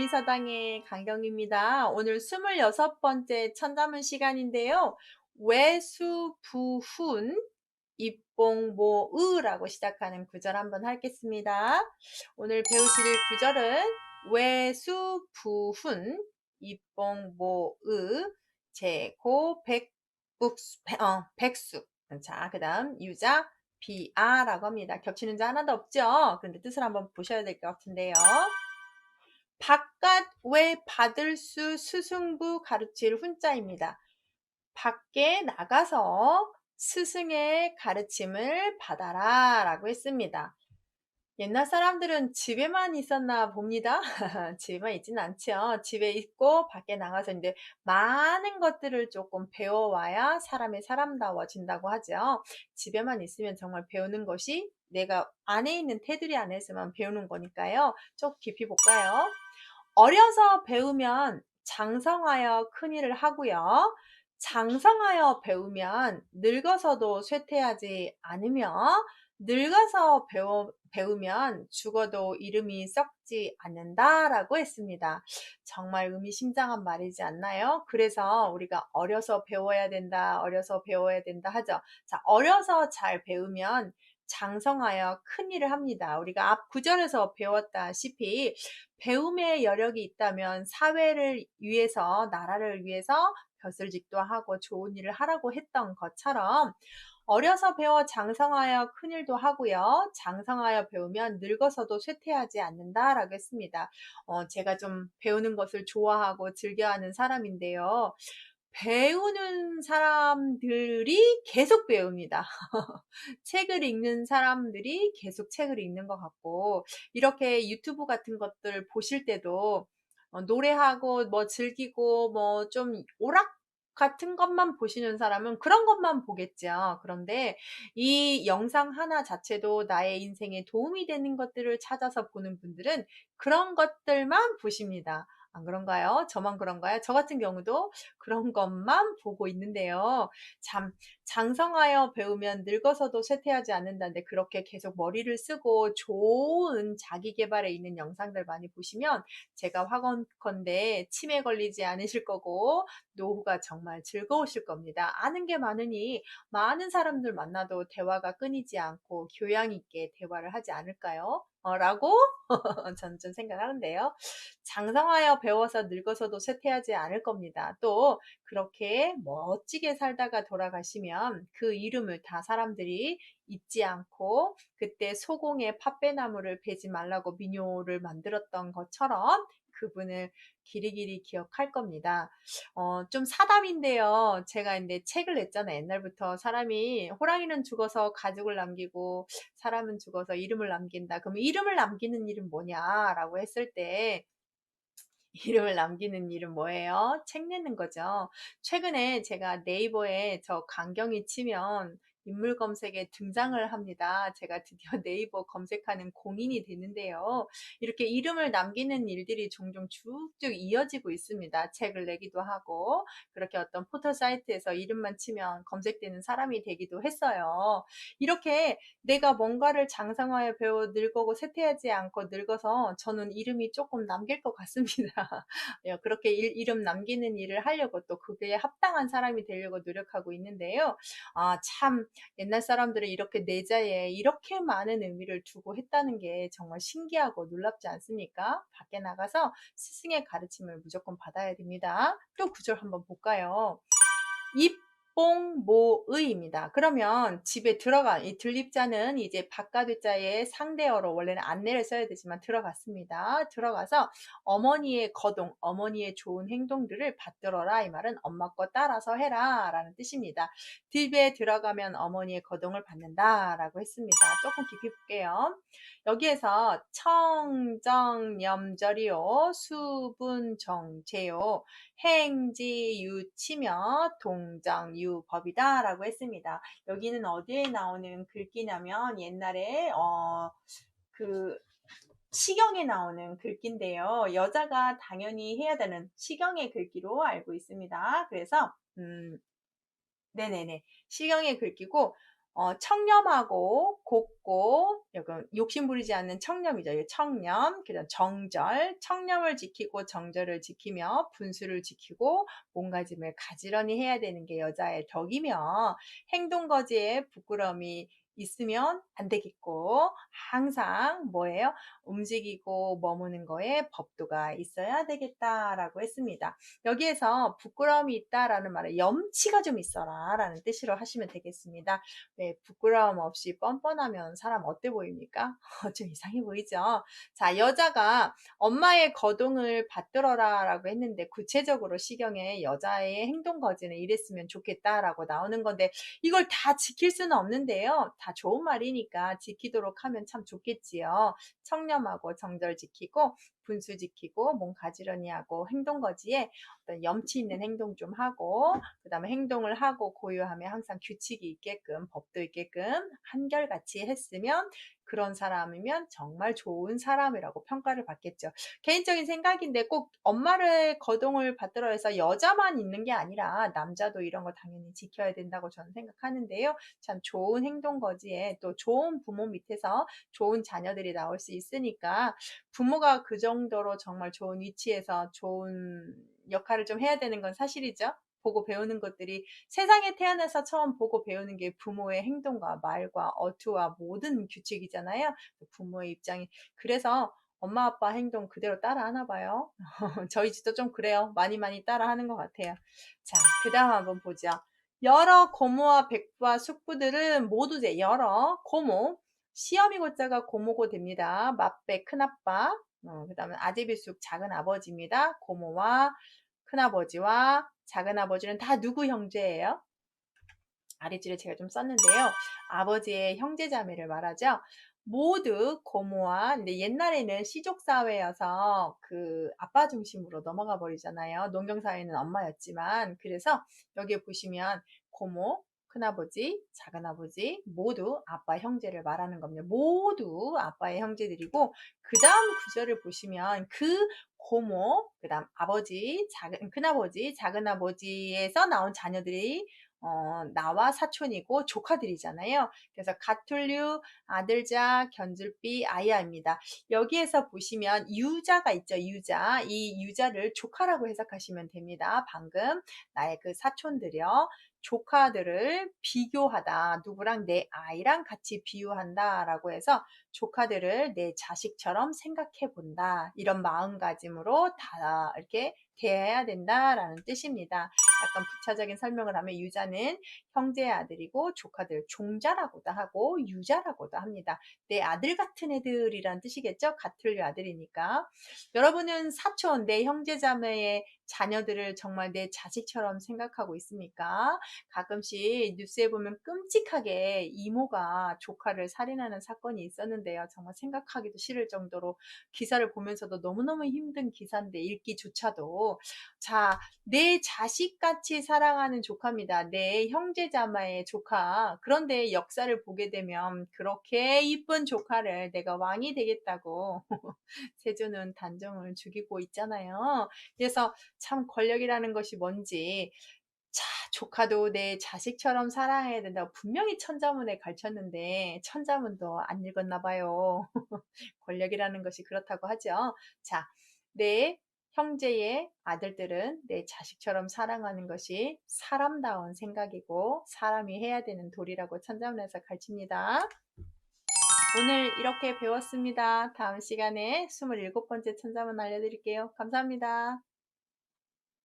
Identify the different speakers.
Speaker 1: 한의사당의 강경입니다. 오늘 26번째 천자문 시간인데요. 외수부훈 입봉모으라고 시작하는 구절 한번 하겠습니다. 오늘 배우실 구절은 외수부훈 입봉모으 제고 백수. 자, 그 다음 유자 비아라고 합니다. 겹치는 자 하나도 없죠? 그런데 뜻을 한번 보셔야 될 것 같은데요. 바깥 외 받을 수 스승부 가르칠 훈자입니다. 밖에 나가서 스승의 가르침을 받아라 라고 했습니다. 옛날 사람들은 집에만 있었나 봅니다. 집에만 있지는 않죠. 집에 있고 밖에 나가서 이제 많은 것들을 조금 배워와야 사람이 사람다워진다고 하죠. 집에만 있으면 정말 배우는 것이 내가 안에 있는 테두리 안에서만 배우는 거니까요. 좀 깊이 볼까요? 어려서 배우면 장성하여 큰일을 하고요. 장성하여 배우면 늙어서도 쇠퇴하지 않으며 늙어서 배우면 죽어도 이름이 썩지 않는다라고 했습니다. 정말 의미심장한 말이지 않나요? 그래서 우리가 어려서 배워야 된다, 어려서 배워야 된다 하죠. 자, 어려서 잘 배우면 장성하여 큰일을 합니다. 우리가 앞 구절에서 배웠다시피 배움의 여력이 있다면 사회를 위해서, 나라를 위해서 벼슬직도 하고 좋은 일을 하라고 했던 것처럼 어려서 배워 장성하여 큰일도 하고요. 장성하여 배우면 늙어서도 쇠퇴하지 않는다라고 했습니다. 제가 좀 배우는 것을 좋아하고 즐겨하는 사람인데요. 배우는 사람들이 계속 배웁니다. 책을 읽는 사람들이 계속 책을 읽는 것 같고, 이렇게 유튜브 같은 것들 보실 때도 노래하고 뭐 즐기고 뭐 좀 오락 같은 것만 보시는 사람은 그런 것만 보겠죠. 그런데 이 영상 하나 자체도 나의 인생에 도움이 되는 것들을 찾아서 보는 분들은 그런 것들만 보십니다. 안 그런가요? 저만 그런가요? 저 같은 경우도 그런 것만 보고 있는데요. 참 장성하여 배우면 늙어서도 쇠퇴하지 않는다는데 그렇게 계속 머리를 쓰고 좋은 자기 개발에 있는 영상들 많이 보시면 제가 확언컨대 치매 걸리지 않으실 거고 노후가 정말 즐거우실 겁니다. 아는 게 많으니 많은 사람들 만나도 대화가 끊이지 않고 교양 있게 대화를 하지 않을까요? 라고 저는 좀 생각하는데요. 장성하여 배워서 늙어서도 쇠퇴하지 않을 겁니다. 또 그렇게 멋지게 살다가 돌아가시면 그 이름을 다 사람들이 잊지 않고 그때 소공의 팥배나무를 베지 말라고 민요를 만들었던 것처럼 그분을 길이길이 기억할 겁니다. 좀 사담인데요. 제가 이제 책을 냈잖아요. 옛날부터 사람이 호랑이는 죽어서 가죽을 남기고 사람은 죽어서 이름을 남긴다. 그럼 이름을 남기는 일은 뭐냐라고 했을 때 이름을 남기는 일은 뭐예요? 책 내는 거죠. 최근에 제가 네이버에 저 강경이 치면 인물 검색에 등장을 합니다. 제가 드디어 네이버 검색하는 공인이 되는데요. 이렇게 이름을 남기는 일들이 종종 쭉쭉 이어지고 있습니다. 책을 내기도 하고 그렇게 어떤 포털 사이트에서 이름만 치면 검색되는 사람이 되기도 했어요. 이렇게 내가 뭔가를 장성하여 배워 늙고 쇠퇴하지 않고 늙어서 저는 이름이 조금 남길 것 같습니다. 그렇게 이름 남기는 일을 하려고 또 그게 합당한 사람이 되려고 노력하고 있는데요. 참 옛날 사람들은 이렇게 내자에 이렇게 많은 의미를 두고 했다는 게 정말 신기하고 놀랍지 않습니까? 밖에 나가서 스승의 가르침을 무조건 받아야 됩니다. 또 구절 한번 볼까요? 입봉모의입니다. 그러면 집에 들어간 이 들립자는 이제 바깥자의 상대어로 원래는 안내를 써야 되지만 들어갔습니다. 들어가서 어머니의 거동, 어머니의 좋은 행동들을 받들어라. 이 말은 엄마 거 따라서 해라 라는 뜻입니다. 집에 들어가면 어머니의 거동을 받는다 라고 했습니다. 조금 깊이 볼게요. 여기에서 청정염절이요 수분정제요 행지유치며 동정유법이다 라고 했습니다. 여기는 어디에 나오는 글귀냐면 옛날에 그 시경에 나오는 글귀인데요. 여자가 당연히 해야 되는 시경의 글귀로 알고 있습니다. 그래서 네네네 시경의 글귀고 청렴하고 곱고, 약간 욕심 부리지 않는 청렴이죠. 이 청렴, 그다음 정절, 청렴을 지키고 정절을 지키며 분수를 지키고 몸가짐을 가지런히 해야 되는 게 여자의 덕이며, 행동 거지에 부끄러움이 있으면 안 되겠고, 항상 뭐예요? 움직이고 머무는 거에 법도가 있어야 되겠다라고 했습니다. 여기에서 부끄러움이 있다라는 말은 염치가 좀 있어라 라는 뜻으로 하시면 되겠습니다. 네, 부끄러움 없이 뻔뻔하면 사람 어때 보입니까? 좀 이상해 보이죠? 자, 여자가 엄마의 거동을 받들어라 라고 했는데, 구체적으로 시경에 여자의 행동 거지는 이랬으면 좋겠다라고 나오는 건데, 이걸 다 지킬 수는 없는데요. 다 좋은 말이니까 지키도록 하면 참 좋겠지요. 청렴하고 정절 지키고 분수 지키고 몸 가지런히 하고 행동 거지에 어떤 염치 있는 행동 좀 하고, 그 다음에 행동을 하고 고요하면 항상 규칙이 있게끔 법도 있게끔 한결같이 했으면, 그런 사람이면 정말 좋은 사람이라고 평가를 받겠죠. 개인적인 생각인데, 꼭 엄마를 거동을 받들어 해서 여자만 있는 게 아니라 남자도 이런 거 당연히 지켜야 된다고 저는 생각하는데요. 참 좋은 행동 거지에 또 좋은 부모 밑에서 좋은 자녀들이 나올 수 있으니까, 부모가 그 정도로 정말 좋은 위치에서 좋은 역할을 좀 해야 되는 건 사실이죠. 보고 배우는 것들이, 세상에 태어나서 처음 보고 배우는 게 부모의 행동과 말과 어투와 모든 규칙이잖아요. 부모의 입장이. 그래서 엄마 아빠 행동 그대로 따라 하나 봐요. 저희 집도 좀 그래요. 많이 따라 하는 것 같아요. 자, 그 다음 한번 보죠. 여러 고모와 백부와 숙부들은 모두 여러 고모, 시어미고자가 고모고 됩니다. 맏배 큰아빠, 그 다음에 아제비숙 작은아버지입니다. 고모와 큰아버지와 작은아버지는 다 누구 형제예요? 아랫줄에 제가 좀 썼는데요. 아버지의 형제자매를 말하죠. 모두 고모와, 근데 옛날에는 시족사회여서 그 아빠 중심으로 넘어가 버리잖아요. 농경사회는 엄마였지만. 그래서 여기에 보시면 고모, 큰아버지, 작은아버지 모두 아빠 형제를 말하는 겁니다. 모두 아빠의 형제들이고, 그 다음 구절을 보시면 그 고모, 그 다음 아버지, 큰아버지, 작은아버지에서 나온 자녀들이 나와 사촌이고 조카들이잖아요. 그래서 가툴류, 아들자, 견줄비, 아이아입니다. 여기에서 보시면 유자가 있죠. 유자. 이 유자를 조카라고 해석하시면 됩니다. 방금 나의 그 사촌들이요. 조카들을 비교하다. 누구랑? 내 아이랑 같이 비유한다 라고 해서 조카들을 내 자식처럼 생각해 본다. 이런 마음가짐으로 다 이렇게 대해야 된다라는 뜻입니다. 약간 부차적인 설명을 하면, 유자는 형제의 아들이고 조카들 종자라고도 하고 유자라고도 합니다. 내 아들 같은 애들이란 뜻이겠죠? 가툴류 아들이니까. 여러분은 사촌, 내 형제자매의 자녀들을 정말 내 자식처럼 생각하고 있습니까? 가끔씩 뉴스에 보면 끔찍하게 이모가 조카를 살인하는 사건이 있었는데요. 정말 생각하기도 싫을 정도로, 기사를 보면서도 너무너무 힘든 기사인데 읽기조차도. 자, 내 자식같이 사랑하는 조카입니다. 내 형제자매의 조카. 그런데 역사를 보게 되면 그렇게 이쁜 조카를 내가 왕이 되겠다고 세조는 단종을 죽이고 있잖아요. 그래서 참 권력이라는 것이 뭔지, 자, 조카도 내 자식처럼 사랑해야 된다고 분명히 천자문에 가르쳤는데 천자문도 안 읽었나 봐요. 권력이라는 것이 그렇다고 하죠. 자, 내 형제의 아들들은 내 자식처럼 사랑하는 것이 사람다운 생각이고 사람이 해야 되는 도리라고 천자문에서 가르칩니다. 오늘 이렇게 배웠습니다. 다음 시간에 27번째 천자문 알려드릴게요. 감사합니다.